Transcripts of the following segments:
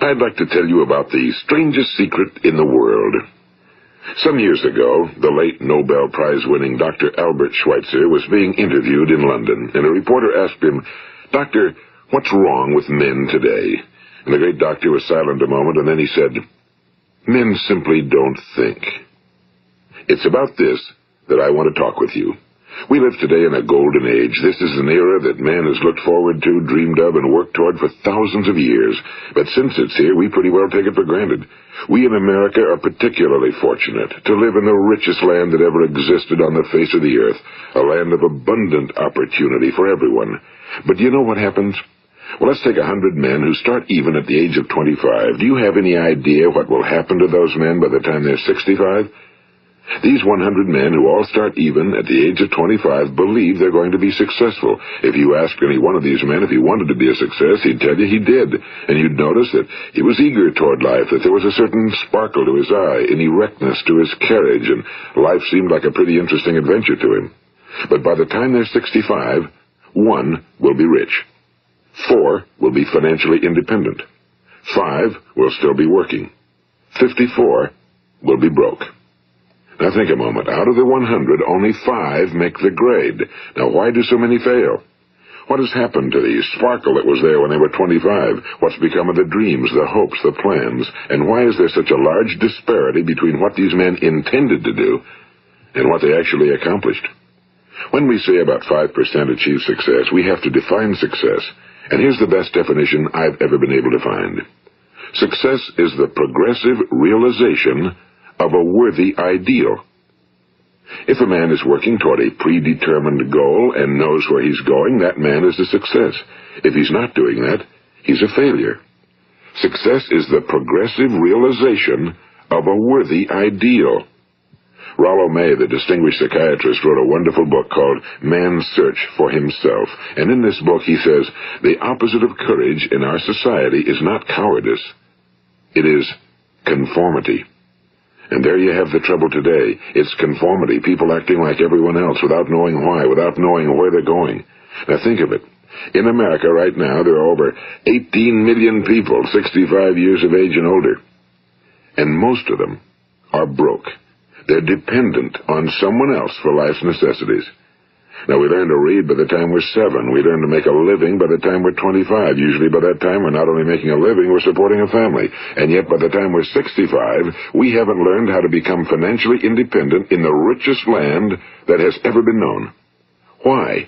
I'd like to tell you about the strangest secret in the world. Some years ago, the late Nobel Prize-winning Dr. Albert Schweitzer was being interviewed in London, and a reporter asked him, "Doctor, what's wrong with men today?" And the great doctor was silent a moment, and then he said, "Men simply don't think." It's about this that I want to talk with you. We live today in a golden age. This is an era that man has looked forward to, dreamed of, and worked toward for thousands of years. But since it's here, we pretty well take it for granted. We in America are particularly fortunate to live in the richest land that ever existed on the face of the earth, a land of abundant opportunity for everyone. But do you know what happens? Well, let's take 100 men who start even at the age of 25. Do you have any idea what will happen to those men by the time they're 65? These 100 men who all start even at the age of 25 believe they're going to be successful. If you asked any one of these men if he wanted to be a success, he'd tell you he did. And you'd notice that he was eager toward life, that there was a certain sparkle to his eye, an erectness to his carriage, and life seemed like a pretty interesting adventure to him. But by the time they're 65, 1 will be rich. 4 will be financially independent. 5 will still be working. 54 will be broke. Now think a moment. Out of the 100, only 5 make the grade. Now why do so many fail? What has happened to the sparkle that was there when they were 25? What's become of the dreams, the hopes, the plans? And why is there such a large disparity between what these men intended to do and what they actually accomplished? When we say about 5% achieve success, we have to define success. And here's the best definition I've ever been able to find. Success is the progressive realization of a worthy ideal. If a man is working toward a predetermined goal and knows where he's going, that man is a success. If he's not doing that, he's a failure. Success is the progressive realization of a worthy ideal. Rollo May, the distinguished psychiatrist, wrote a wonderful book called Man's Search for Himself. And in this book he says, the opposite of courage in our society is not cowardice. It is conformity. And there you have the trouble today. It's conformity, people acting like everyone else without knowing why, without knowing where they're going. Now think of it. In America right now, there are over 18 million people 65 years of age and older. And most of them are broke. They're dependent on someone else for life's necessities. Now, we learn to read by the time we're 7. We learn to make a living by the time we're 25. Usually by that time, we're not only making a living, we're supporting a family. And yet by the time we're 65, we haven't learned how to become financially independent in the richest land that has ever been known. Why?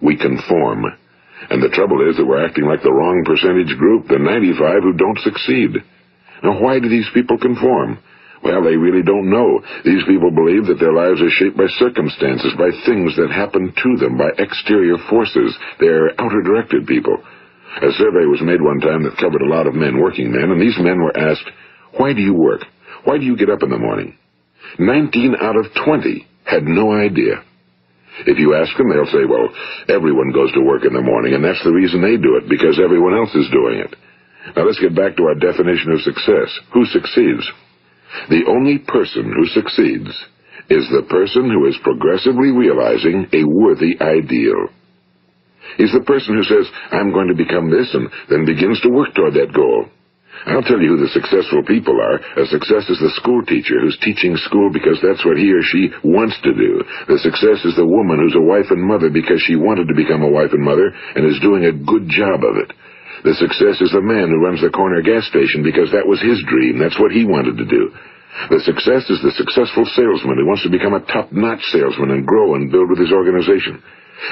We conform. And the trouble is that we're acting like the wrong percentage group, the 95 who don't succeed. Now, why do these people conform? Well, they really don't know. These people believe that their lives are shaped by circumstances, by things that happen to them, by exterior forces. They're outer-directed people. A survey was made one time that covered a lot of men, working men, and these men were asked, "Why do you work? Why do you get up in the morning?" 19 out of 20 had no idea. If you ask them, they'll say, well, everyone goes to work in the morning, and that's the reason they do it, because everyone else is doing it. Now let's get back to our definition of success. Who succeeds? The only person who succeeds is the person who is progressively realizing a worthy ideal. He's the person who says, I'm going to become this, and then begins to work toward that goal. I'll tell you who the successful people are. A success is the school teacher who's teaching school because that's what he or she wants to do. The success is the woman who's a wife and mother because she wanted to become a wife and mother and is doing a good job of it. The success is the man who runs the corner gas station because that was his dream. That's what he wanted to do. The success is the successful salesman who wants to become a top-notch salesman and grow and build with his organization.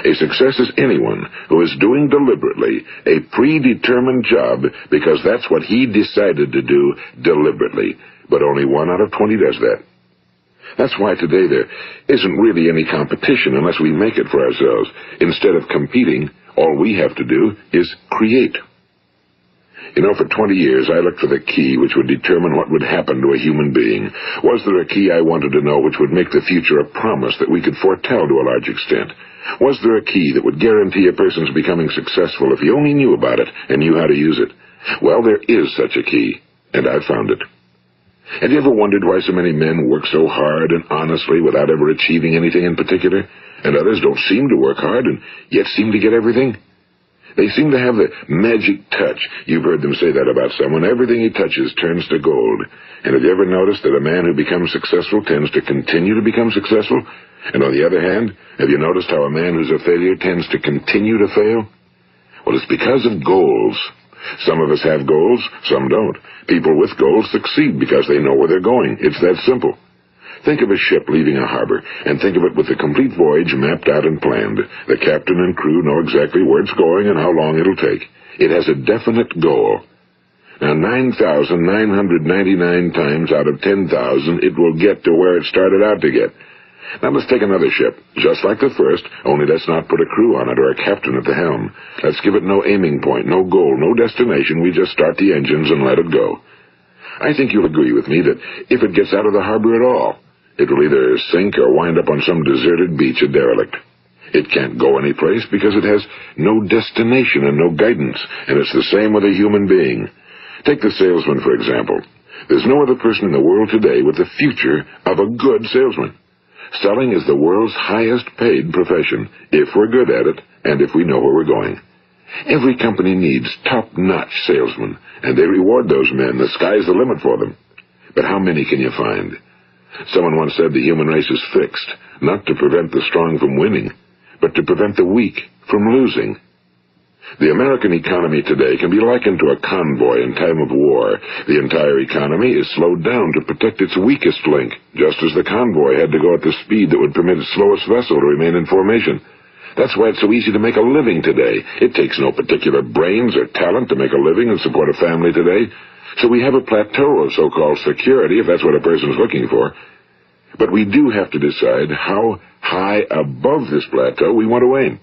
A success is anyone who is doing deliberately a predetermined job because that's what he decided to do deliberately. But only 1 out of 20 does that. That's why today there isn't really any competition unless we make it for ourselves. Instead of competing, all we have to do is create. You know, for 20 years I looked for the key which would determine what would happen to a human being. Was there a key I wanted to know which would make the future a promise that we could foretell to a large extent? Was there a key that would guarantee a person's becoming successful if he only knew about it and knew how to use it? Well, there is such a key, and I've found it. Have you ever wondered why so many men work so hard and honestly without ever achieving anything in particular, and others don't seem to work hard and yet seem to get everything? They seem to have the magic touch. You've heard them say that about someone. Everything he touches turns to gold. And have you ever noticed that a man who becomes successful tends to continue to become successful? And on the other hand, have you noticed how a man who's a failure tends to continue to fail? Well, it's because of goals. Some of us have goals, some don't. People with goals succeed because they know where they're going. It's that simple. Think of a ship leaving a harbor, and think of it with the complete voyage mapped out and planned. The captain and crew know exactly where it's going and how long it'll take. It has a definite goal. Now, 9,999 times out of 10,000, it will get to where it started out to get. Now let's take another ship, just like the first, only let's not put a crew on it or a captain at the helm. Let's give it no aiming point, no goal, no destination. We just start the engines and let it go. I think you'll agree with me that if it gets out of the harbor at all, it will either sink or wind up on some deserted beach, a derelict. It can't go any place because it has no destination and no guidance, and it's the same with a human being. Take the salesman, for example. There's no other person in the world today with the future of a good salesman. Selling is the world's highest-paid profession, if we're good at it and if we know where we're going. Every company needs top-notch salesmen, and they reward those men. The sky's the limit for them. But how many can you find? Someone once said the human race is fixed, not to prevent the strong from winning, but to prevent the weak from losing. The American economy today can be likened to a convoy in time of war. The entire economy is slowed down to protect its weakest link, just as the convoy had to go at the speed that would permit its slowest vessel to remain in formation. That's why it's so easy to make a living today. It takes no particular brains or talent to make a living and support a family today. So we have a plateau of so-called security, if that's what a person's looking for. But we do have to decide how high above this plateau we want to aim.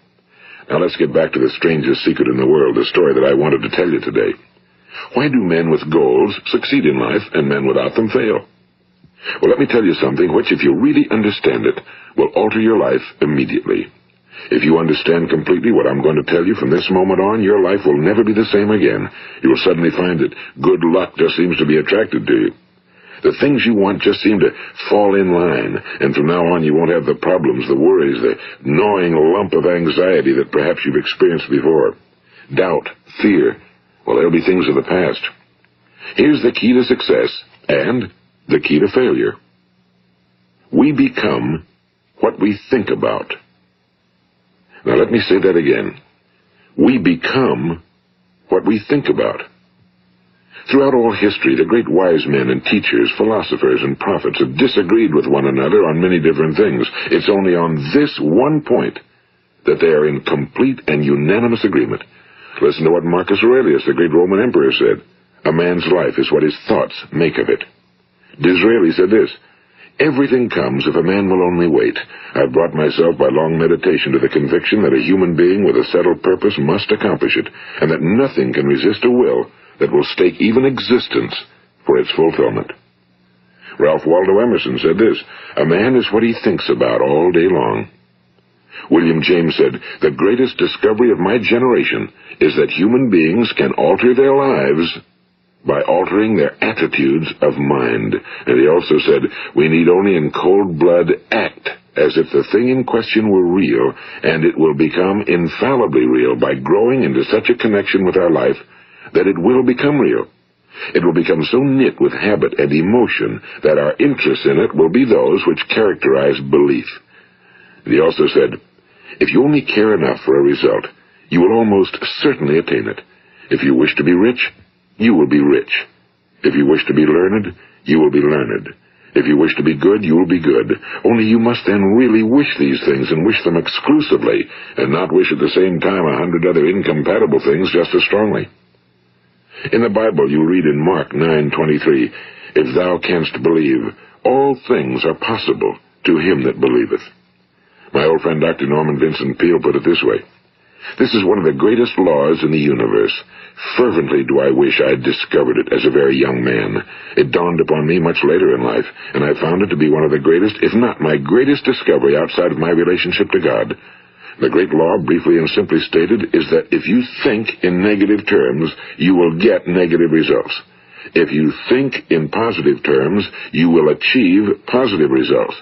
Now let's get back to the strangest secret in the world, the story that I wanted to tell you today. Why do men with goals succeed in life and men without them fail? Well, let me tell you something which, if you really understand it, will alter your life immediately. If you understand completely what I'm going to tell you from this moment on, your life will never be the same again. You will suddenly find that good luck just seems to be attracted to you. The things you want just seem to fall in line, and from now on you won't have the problems, the worries, the gnawing lump of anxiety that perhaps you've experienced before. Doubt, fear, well, they'll be things of the past. Here's the key to success and the key to failure. We become what we think about. Now let me say that again. We become what we think about. Throughout all history, the great wise men and teachers, philosophers and prophets have disagreed with one another on many different things. It's only on this one point that they are in complete and unanimous agreement. Listen to what Marcus Aurelius, the great Roman emperor, said. A man's life is what his thoughts make of it. Disraeli said this, everything comes if a man will only wait. I've brought myself by long meditation to the conviction that a human being with a settled purpose must accomplish it, and that nothing can resist a will that will stake even existence for its fulfillment. Ralph Waldo Emerson said this, a man is what he thinks about all day long. William James said, the greatest discovery of my generation is that human beings can alter their lives by altering their attitudes of mind. And he also said, we need only in cold blood act as if the thing in question were real, and it will become infallibly real by growing into such a connection with our life that it will become real. It will become so knit with habit and emotion that our interests in it will be those which characterize belief. And he also said, if you only care enough for a result, you will almost certainly attain it. If you wish to be rich, you will be rich. If you wish to be learned, you will be learned. If you wish to be good, you will be good. Only you must then really wish these things and wish them exclusively, and not wish at the same time 100 other incompatible things just as strongly. In the Bible, you read in Mark 9:23, if thou canst believe, all things are possible to him that believeth. My old friend Dr. Norman Vincent Peale put it this way, this is one of the greatest laws in the universe. Fervently do I wish I had discovered it as a very young man. It dawned upon me much later in life, and I found it to be one of the greatest, if not my greatest discovery outside of my relationship to God. The great law, briefly and simply stated, is that if you think in negative terms, you will get negative results. If you think in positive terms, you will achieve positive results.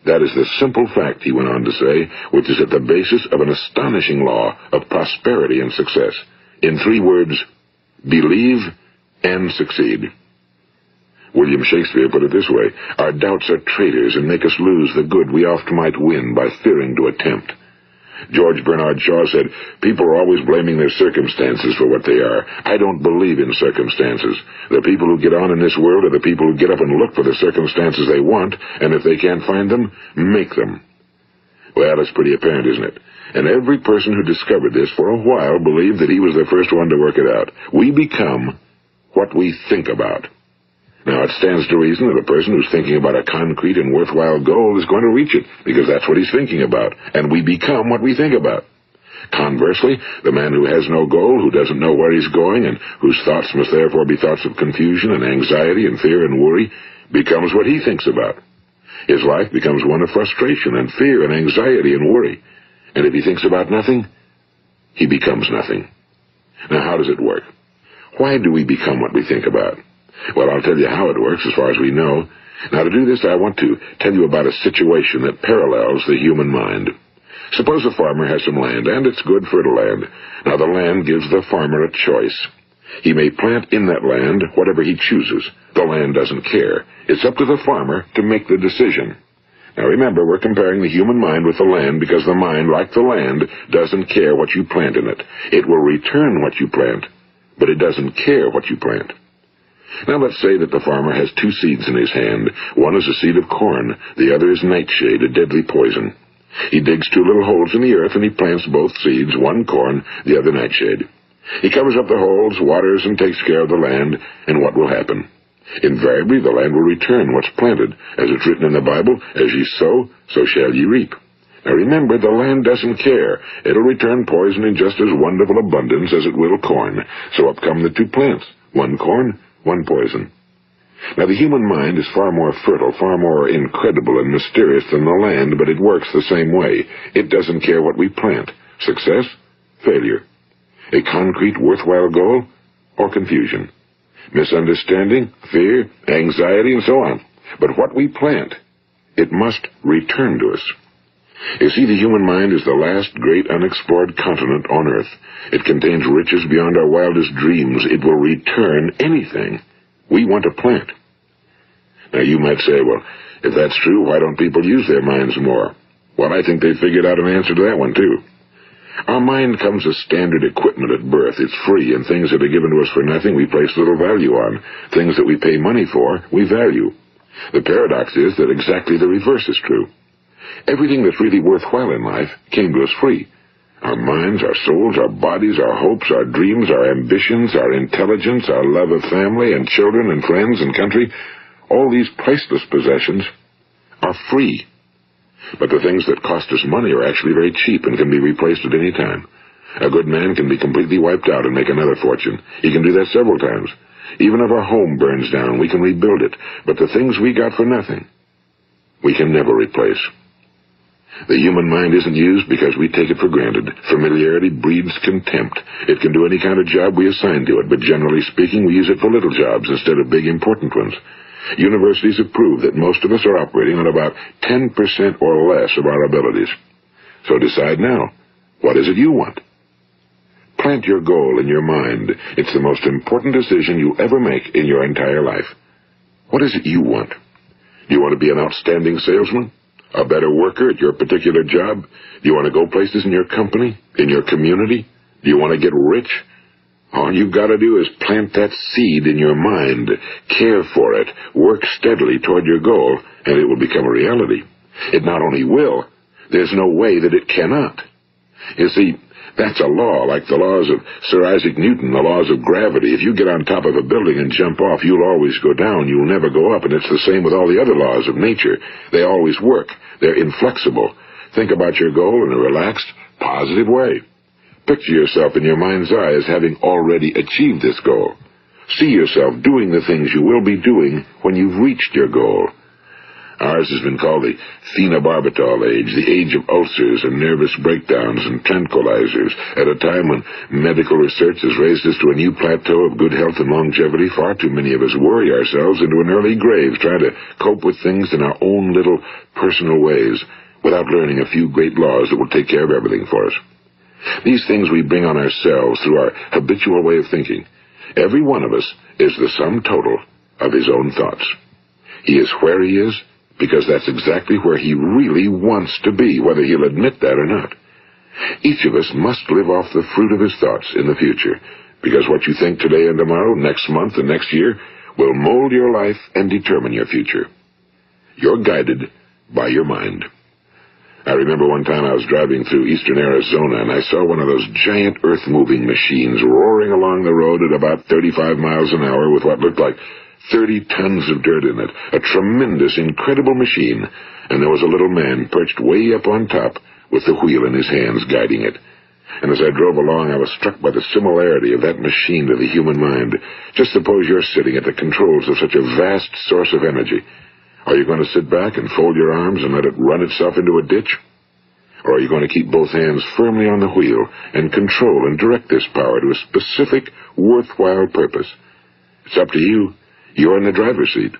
That is the simple fact, he went on to say, which is at the basis of an astonishing law of prosperity and success. In 3 words, believe and succeed. William Shakespeare put it this way, our doubts are traitors and make us lose the good we oft might win by fearing to attempt. George Bernard Shaw said, people are always blaming their circumstances for what they are. I don't believe in circumstances. The people who get on in this world are the people who get up and look for the circumstances they want, and if they can't find them, make them. Well, it's pretty apparent, isn't it? And every person who discovered this for a while believed that he was the first one to work it out. We become what we think about. Now, it stands to reason that a person who's thinking about a concrete and worthwhile goal is going to reach it, because that's what he's thinking about, and we become what we think about. Conversely, the man who has no goal, who doesn't know where he's going, and whose thoughts must therefore be thoughts of confusion and anxiety and fear and worry, becomes what he thinks about. His life becomes one of frustration and fear and anxiety and worry. And if he thinks about nothing, he becomes nothing. Now, how does it work? Why do we become what we think about? Well, I'll tell you how it works as far as we know. Now, to do this, I want to tell you about a situation that parallels the human mind. Suppose a farmer has some land, and it's good fertile land. Now, the land gives the farmer a choice. He may plant in that land whatever he chooses. The land doesn't care. It's up to the farmer to make the decision. Now, remember, we're comparing the human mind with the land because the mind, like the land, doesn't care what you plant in it. It will return what you plant, but it doesn't care what you plant. Now let's say that the farmer has 2 seeds in his hand. One is a seed of corn, the other is nightshade, a deadly poison. He digs 2 little holes in the earth and he plants both seeds, one corn, the other nightshade. He covers up the holes, waters, and takes care of the land, and what will happen? Invariably the land will return what's planted. As it's written in the Bible, as ye sow, so shall ye reap. Now remember, the land doesn't care. It'll return poison in just as wonderful abundance as it will corn. So up come the 2 plants, one corn, one poison. Now, the human mind is far more fertile, far more incredible and mysterious than the land, but it works the same way. It doesn't care what we plant. Success, failure. A concrete, worthwhile goal, or confusion. Misunderstanding, fear, anxiety, and so on. But what we plant, it must return to us. You see, the human mind is the last great unexplored continent on Earth. It contains riches beyond our wildest dreams. It will return anything we want to plant. Now, you might say, well, if that's true, why don't people use their minds more? Well, I think they figured out an answer to that one, too. Our mind comes as standard equipment at birth. It's free, and things that are given to us for nothing we place little value on. Things that we pay money for, we value. The paradox is that exactly the reverse is true. Everything that's really worthwhile in life came to us free. Our minds, our souls, our bodies, our hopes, our dreams, our ambitions, our intelligence, our love of family and children and friends and country, all these priceless possessions are free. But the things that cost us money are actually very cheap and can be replaced at any time. A good man can be completely wiped out and make another fortune. He can do that several times. Even if our home burns down, we can rebuild it. But the things we got for nothing, we can never replace. The human mind isn't used because we take it for granted. Familiarity breeds contempt. It can do any kind of job we assign to it, but generally speaking, we use it for little jobs instead of big, important ones. Universities have proved that most of us are operating on about 10% or less of our abilities. So decide now, what is it you want? Plant your goal in your mind. It's the most important decision you'll ever make in your entire life. What is it you want? Do you want to be an outstanding salesman? A better worker at your particular job? Do you want to go places in your company? In your community? Do you want to get rich? All you've got to do is plant that seed in your mind, care for it, work steadily toward your goal, and it will become a reality. It not only will, there's no way that it cannot. You see, that's a law, like the laws of Sir Isaac Newton, the laws of gravity. If you get on top of a building and jump off, you'll always go down. You'll never go up, and it's the same with all the other laws of nature. They always work. They're inflexible. Think about your goal in a relaxed, positive way. Picture yourself in your mind's eye as having already achieved this goal. See yourself doing the things you will be doing when you've reached your goal. Ours has been called the phenobarbital age, the age of ulcers and nervous breakdowns and tranquilizers. At a time when medical research has raised us to a new plateau of good health and longevity, far too many of us worry ourselves into an early grave trying to cope with things in our own little personal ways without learning a few great laws that will take care of everything for us. These things we bring on ourselves through our habitual way of thinking. Every one of us is the sum total of his own thoughts. He is where he is because that's exactly where he really wants to be, whether he'll admit that or not. Each of us must live off the fruit of his thoughts in the future, because what you think today and tomorrow, next month and next year, will mold your life and determine your future. You're guided by your mind. I remember one time I was driving through eastern Arizona, and I saw one of those giant earth-moving machines roaring along the road at about 35 miles an hour with what looked like 30 tons of dirt in it. A tremendous, incredible machine, and there was a little man perched way up on top with the wheel in his hands guiding it. And as I drove along, I was struck by the similarity of that machine to the human mind. Just suppose you're sitting at the controls of such a vast source of energy. Are you going to sit back and fold your arms and let it run itself into a ditch? Or are you going to keep both hands firmly on the wheel and control and direct this power to a specific, worthwhile purpose? It's up to you. You're in the driver's seat.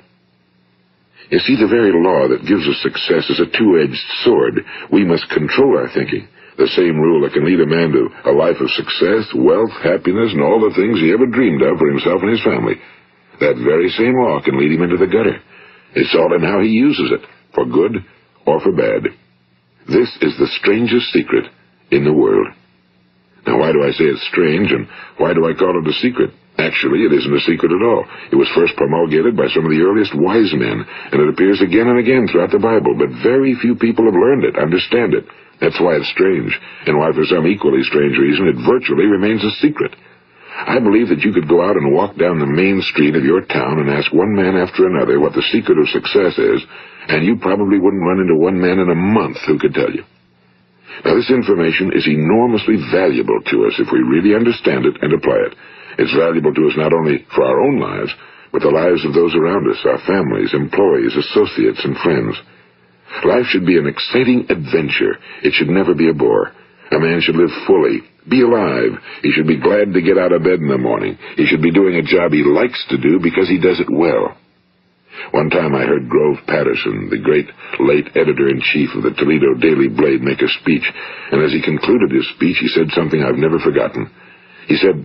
You see, the very law that gives us success is a two-edged sword. We must control our thinking. The same rule that can lead a man to a life of success, wealth, happiness, and all the things he ever dreamed of for himself and his family. That very same law can lead him into the gutter. It's all in how he uses it, for good or for bad. This is the strangest secret in the world. Now, why do I say it's strange, and why do I call it a secret? Actually, it isn't a secret at all. It was first promulgated by some of the earliest wise men, and it appears again and again throughout the Bible, but very few people have learned it, understand it. That's why it's strange, and why for some equally strange reason it virtually remains a secret. I believe that you could go out and walk down the main street of your town and ask one man after another what the secret of success is, and you probably wouldn't run into one man in a month who could tell you. Now, this information is enormously valuable to us if we really understand it and apply it. It's valuable to us not only for our own lives, but the lives of those around us, our families, employees, associates, and friends. Life should be an exciting adventure. It should never be a bore. A man should live fully, be alive. He should be glad to get out of bed in the morning. He should be doing a job he likes to do because he does it well. One time I heard Grove Patterson, the great late editor-in-chief of the Toledo Daily Blade, make a speech, and as he concluded his speech, he said something I've never forgotten. He said,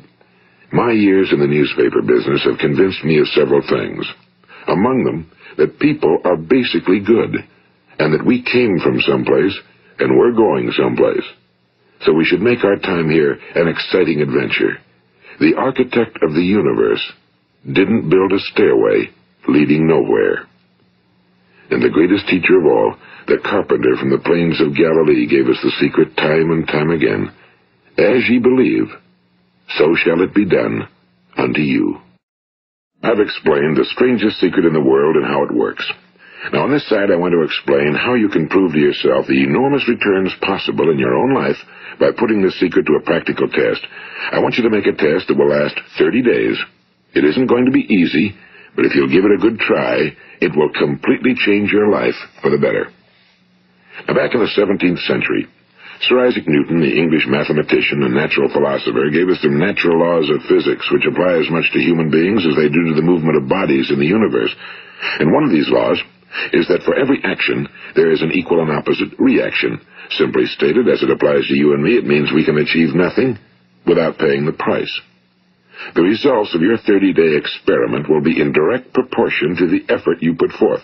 "My years in the newspaper business have convinced me of several things. Among them, that people are basically good, and that we came from someplace, and we're going someplace. So we should make our time here an exciting adventure. The architect of the universe didn't build a stairway leading nowhere." And the greatest teacher of all, the carpenter from the plains of Galilee, gave us the secret time and time again. As ye believe, so shall it be done unto you. I've explained the strangest secret in the world and how it works. Now, on this side, I want to explain how you can prove to yourself the enormous returns possible in your own life by putting this secret to a practical test. I want you to make a test that will last 30 days. It isn't going to be easy, but if you'll give it a good try, it will completely change your life for the better. Now, back in the 17th century, Sir Isaac Newton, the English mathematician and natural philosopher, gave us some natural laws of physics which apply as much to human beings as they do to the movement of bodies in the universe. And one of these laws is that for every action, there is an equal and opposite reaction. Simply stated, as it applies to you and me, it means we can achieve nothing without paying the price. The results of your 30-day experiment will be in direct proportion to the effort you put forth.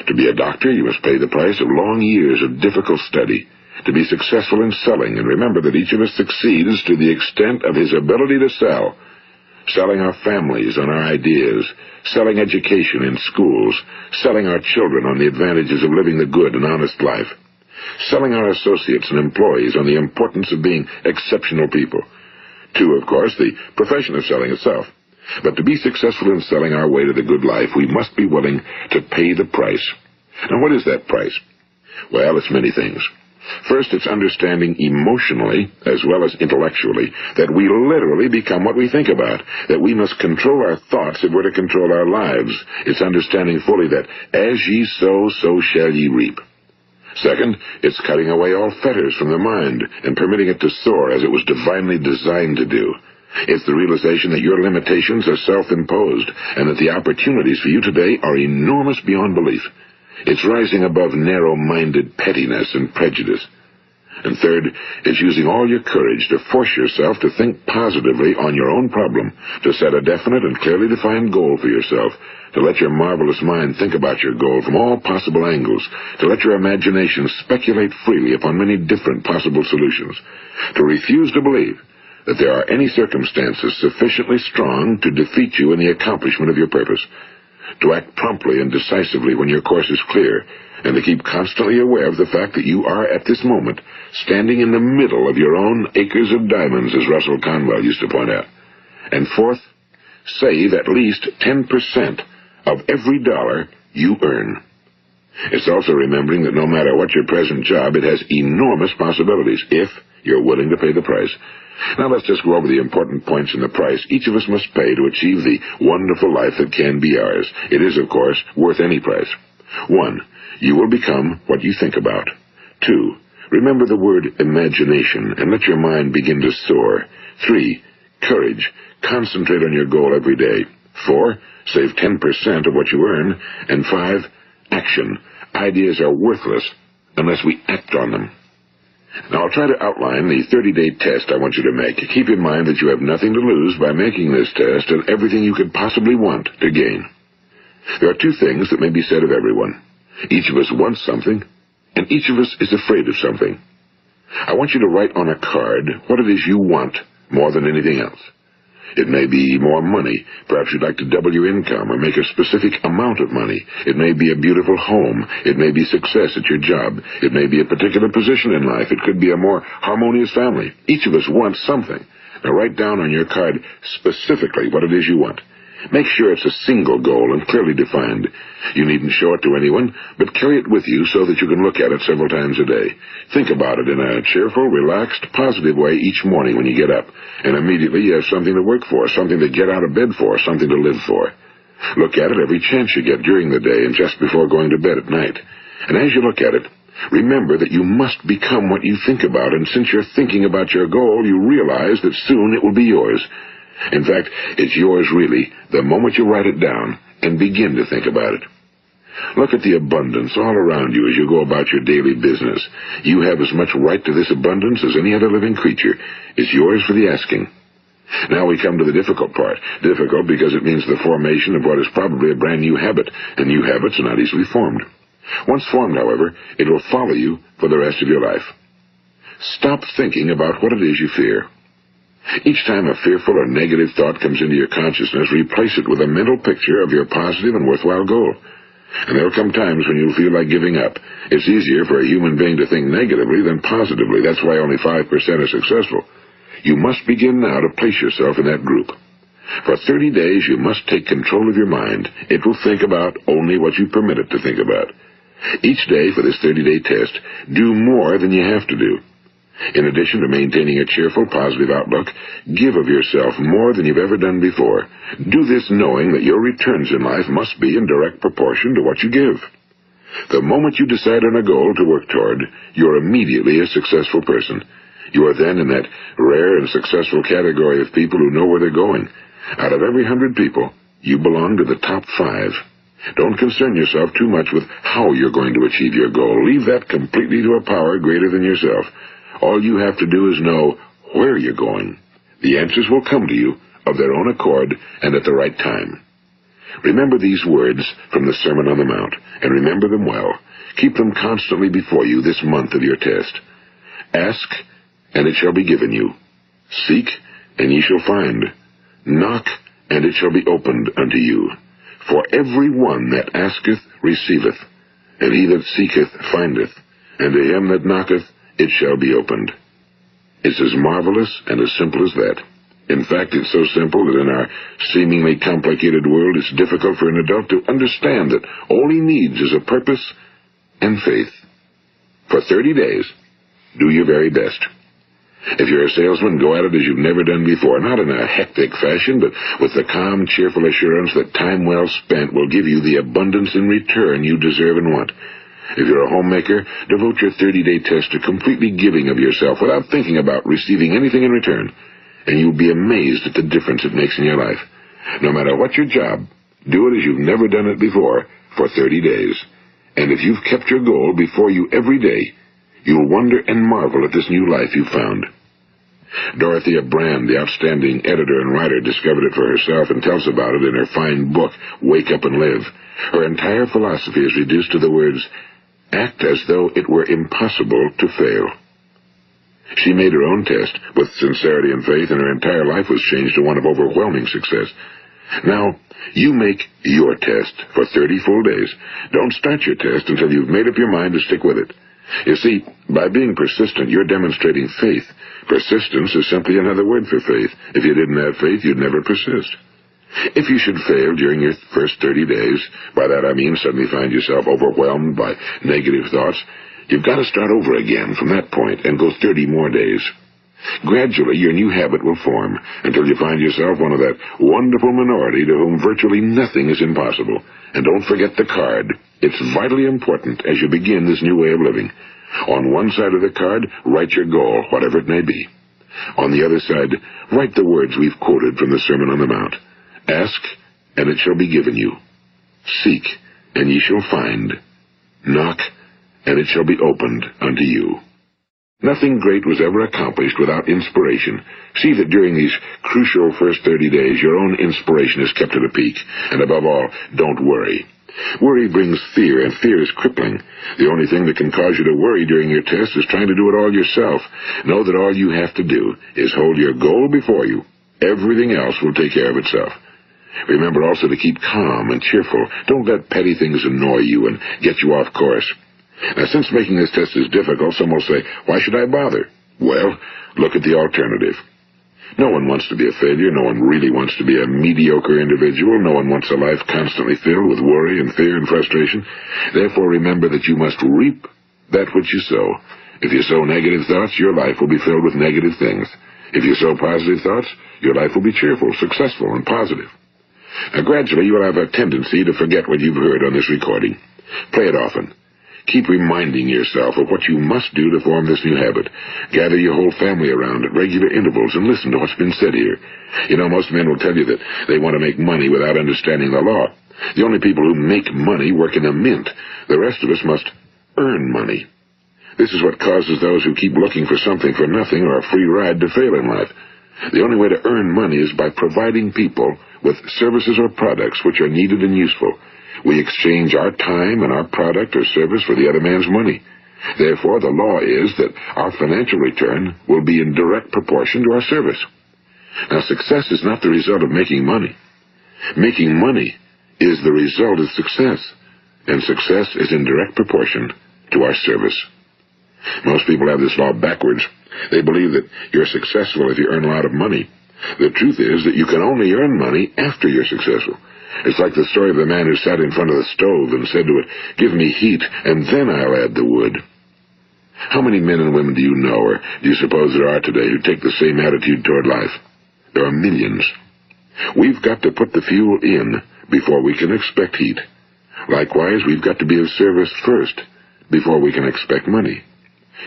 To be a doctor, you must pay the price of long years of difficult study. To be successful in selling, and remember that each of us succeeds to the extent of his ability to sell. Selling our families on our ideas, selling education in schools, selling our children on the advantages of living the good and honest life, selling our associates and employees on the importance of being exceptional people. To, of course, the profession of selling itself. But to be successful in selling our way to the good life, we must be willing to pay the price. Now, what is that price? Well, it's many things. First, it's understanding emotionally, as well as intellectually, that we literally become what we think about, that we must control our thoughts if we're to control our lives. It's understanding fully that as ye sow, so shall ye reap. Second, it's cutting away all fetters from the mind and permitting it to soar as it was divinely designed to do. It's the realization that your limitations are self-imposed and that the opportunities for you today are enormous beyond belief. It's rising above narrow-minded pettiness and prejudice. And third, it's using all your courage to force yourself to think positively on your own problem, to set a definite and clearly defined goal for yourself, to let your marvelous mind think about your goal from all possible angles, to let your imagination speculate freely upon many different possible solutions, to refuse to believe that there are any circumstances sufficiently strong to defeat you in the accomplishment of your purpose, to act promptly and decisively when your course is clear, and to keep constantly aware of the fact that you are, at this moment, standing in the middle of your own acres of diamonds, as Russell Conwell used to point out. And fourth, save at least 10% of every dollar you earn. It's also remembering that no matter what your present job, it has enormous possibilities, if you're willing to pay the price. Now let's just go over the important points in the price each of us must pay to achieve the wonderful life that can be ours. It is, of course, worth any price. 1. You will become what you think about. 2. Remember the word imagination and let your mind begin to soar. 3. Courage. Concentrate on your goal every day. 4. Save 10% of what you earn. And 5. Action. Ideas are worthless unless we act on them. Now, I'll try to outline the 30-day test I want you to make. Keep in mind that you have nothing to lose by making this test and everything you could possibly want to gain. There are two things that may be said of everyone. Each of us wants something, and each of us is afraid of something. I want you to write on a card what it is you want more than anything else. It may be more money. Perhaps you'd like to double your income or make a specific amount of money. It may be a beautiful home. It may be success at your job. It may be a particular position in life. It could be a more harmonious family. Each of us wants something. Now write down on your card specifically what it is you want. Make sure it's a single goal and clearly defined. You needn't show it to anyone, but carry it with you so that you can look at it several times a day. Think about it in a cheerful, relaxed, positive way each morning when you get up, and immediately you have something to work for, something to get out of bed for, something to live for. Look at it every chance you get during the day and just before going to bed at night. And as you look at it, remember that you must become what you think about, and since you're thinking about your goal, you realize that soon it will be yours. In fact, it's yours really the moment you write it down and begin to think about it. Look at the abundance all around you as you go about your daily business. You have as much right to this abundance as any other living creature. It's yours for the asking. Now we come to the difficult part. Difficult because it means the formation of what is probably a brand new habit, and new habits are not easily formed. Once formed, however, it will follow you for the rest of your life. Stop thinking about what it is you fear. Each time a fearful or negative thought comes into your consciousness, replace it with a mental picture of your positive and worthwhile goal. And there will come times when you'll feel like giving up. It's easier for a human being to think negatively than positively. That's why only 5% are successful. You must begin now to place yourself in that group. For 30 days, you must take control of your mind. It will think about only what you permit it to think about. Each day for this 30-day test, do more than you have to do. In addition to maintaining a cheerful, positive outlook, give of yourself more than you've ever done before. Do this knowing that your returns in life must be in direct proportion to what you give. The moment you decide on a goal to work toward, you're immediately a successful person. You are then in that rare and successful category of people who know where they're going. Out of every 100 people, you belong to the top 5. Don't concern yourself too much with how you're going to achieve your goal. Leave that completely to a power greater than yourself. All you have to do is know where you're going. The answers will come to you of their own accord and at the right time. Remember these words from the Sermon on the Mount, and remember them well. Keep them constantly before you this month of your test. Ask, and it shall be given you. Seek, and ye shall find. Knock, and it shall be opened unto you. For every one that asketh receiveth, and he that seeketh findeth, and to him that knocketh it shall be opened. It's as marvelous and as simple as that. In fact, it's so simple that in our seemingly complicated world, it's difficult for an adult to understand that all he needs is a purpose and faith. For 30 days, do your very best. If you're a salesman, go at it as you've never done before, not in a hectic fashion, but with the calm, cheerful assurance that time well spent will give you the abundance in return you deserve and want. If you're a homemaker, devote your 30-day test to completely giving of yourself without thinking about receiving anything in return, and you'll be amazed at the difference it makes in your life. No matter what your job, do it as you've never done it before for 30 days. And if you've kept your goal before you every day, you'll wonder and marvel at this new life you've found. Dorothea Brand, the outstanding editor and writer, discovered it for herself and tells about it in her fine book, Wake Up and Live. Her entire philosophy is reduced to the words, act as though it were impossible to fail. She made her own test with sincerity and faith, and her entire life was changed to one of overwhelming success. Now, you make your test for 30 full days. Don't start your test until you've made up your mind to stick with it. You see, by being persistent, you're demonstrating faith. Persistence is simply another word for faith. If you didn't have faith, you'd never persist. If you should fail during your first 30 days, by that I mean suddenly find yourself overwhelmed by negative thoughts, you've got to start over again from that point and go 30 more days. Gradually, your new habit will form until you find yourself one of that wonderful minority to whom virtually nothing is impossible. And don't forget the card. It's vitally important as you begin this new way of living. On one side of the card, write your goal, whatever it may be. On the other side, write the words we've quoted from the Sermon on the Mount. Ask, and it shall be given you. Seek, and ye shall find. Knock, and it shall be opened unto you. Nothing great was ever accomplished without inspiration. See that during these crucial first 30 days, your own inspiration is kept at a peak. And above all, don't worry. Worry brings fear, and fear is crippling. The only thing that can cause you to worry during your test is trying to do it all yourself. Know that all you have to do is hold your goal before you. Everything else will take care of itself. Remember also to keep calm and cheerful. Don't let petty things annoy you and get you off course. Now, since making this test is difficult, some will say, why should I bother? Well, look at the alternative. No one wants to be a failure. No one really wants to be a mediocre individual. No one wants a life constantly filled with worry and fear and frustration. Therefore, remember that you must reap that which you sow. If you sow negative thoughts, your life will be filled with negative things. If you sow positive thoughts, your life will be cheerful, successful, and positive. Now, gradually, you will have a tendency to forget what you've heard on this recording. Play it often. Keep reminding yourself of what you must do to form this new habit. Gather your whole family around at regular intervals and listen to what's been said here. You know, most men will tell you that they want to make money without understanding the law. The only people who make money work in a mint. The rest of us must earn money. This is what causes those who keep looking for something for nothing or a free ride to fail in life. The only way to earn money is by providing people with services or products which are needed and useful. We exchange our time and our product or service for the other man's money. Therefore, the law is that our financial return will be in direct proportion to our service. Now, success is not the result of making money. Making money is the result of success, and success is in direct proportion to our service. Most people have this law backwards. They believe that you're successful if you earn a lot of money. The truth is that you can only earn money after you're successful. It's like the story of the man who sat in front of the stove and said to it, "Give me heat, and then I'll add the wood." How many men and women do you know, or do you suppose there are today, who take the same attitude toward life? There are millions. We've got to put the fuel in before we can expect heat. Likewise, we've got to be of service first before we can expect money.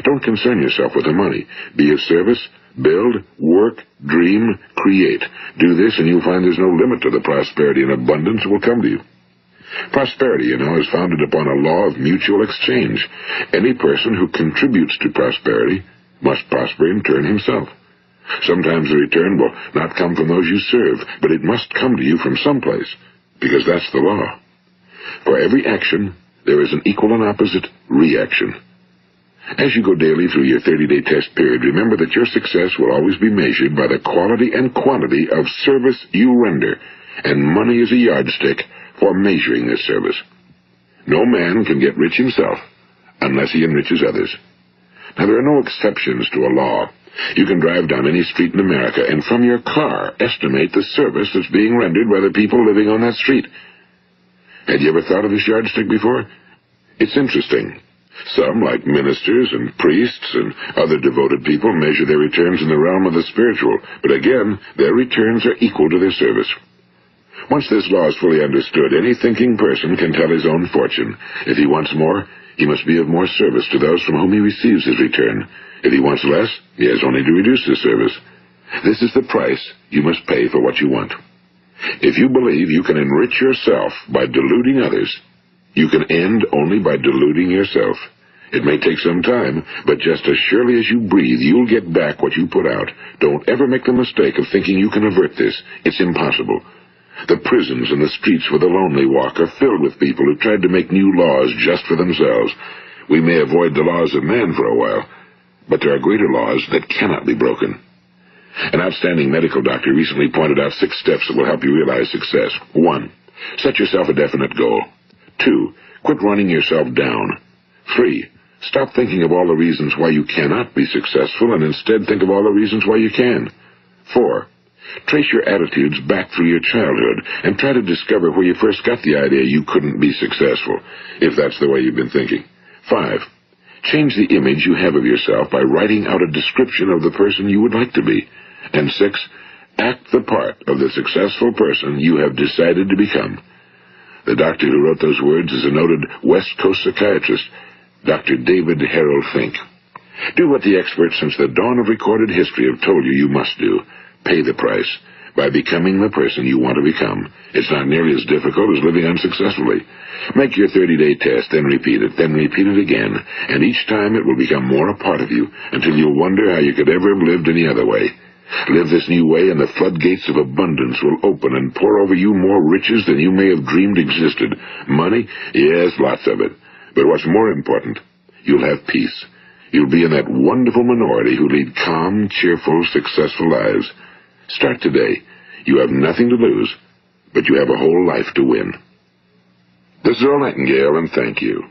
Don't concern yourself with the money. Be of service. Build, work, dream, create. Do this, and you'll find there's no limit to the prosperity and abundance that will come to you. Prosperity, you know, is founded upon a law of mutual exchange. Any person who contributes to prosperity must prosper in turn himself. Sometimes the return will not come from those you serve, but it must come to you from someplace, because that's the law. For every action, there is an equal and opposite reaction. As you go daily through your 30-day test period, remember that your success will always be measured by the quality and quantity of service you render, and money is a yardstick for measuring this service. No man can get rich himself unless he enriches others. Now, there are no exceptions to a law. You can drive down any street in America and from your car estimate the service that's being rendered by the people living on that street. Had you ever thought of this yardstick before? It's interesting. Some, like ministers and priests and other devoted people, measure their returns in the realm of the spiritual, but again, their returns are equal to their service. Once this law is fully understood, any thinking person can tell his own fortune. If he wants more, he must be of more service to those from whom he receives his return. If he wants less, he has only to reduce his service. This is the price you must pay for what you want. If you believe you can enrich yourself by deluding others, you can end only by deluding yourself. It may take some time, but just as surely as you breathe, you'll get back what you put out. Don't ever make the mistake of thinking you can avert this. It's impossible. The prisons and the streets where the lonely walk are filled with people who tried to make new laws just for themselves. We may avoid the laws of man for a while, but there are greater laws that cannot be broken. An outstanding medical doctor recently pointed out 6 steps that will help you realize success. 1. Set yourself a definite goal. 2. Quit running yourself down. 3. Stop thinking of all the reasons why you cannot be successful and instead think of all the reasons why you can. 4. Trace your attitudes back through your childhood and try to discover where you first got the idea you couldn't be successful, if that's the way you've been thinking. 5. Change the image you have of yourself by writing out a description of the person you would like to be. And 6. Act the part of the successful person you have decided to become. The doctor who wrote those words is a noted West Coast psychiatrist, Dr. David Harold Fink. Do what the experts since the dawn of recorded history have told you must do. Pay the price by becoming the person you want to become. It's not nearly as difficult as living unsuccessfully. Make your 30-day test, then repeat it again, and each time it will become more a part of you until you'll wonder how you could ever have lived any other way. Live this new way, and the floodgates of abundance will open and pour over you more riches than you may have dreamed existed. Money? Yes, lots of it. But what's more important, you'll have peace. You'll be in that wonderful minority who lead calm, cheerful, successful lives. Start today. You have nothing to lose, but you have a whole life to win. This is Earl Nightingale, and thank you.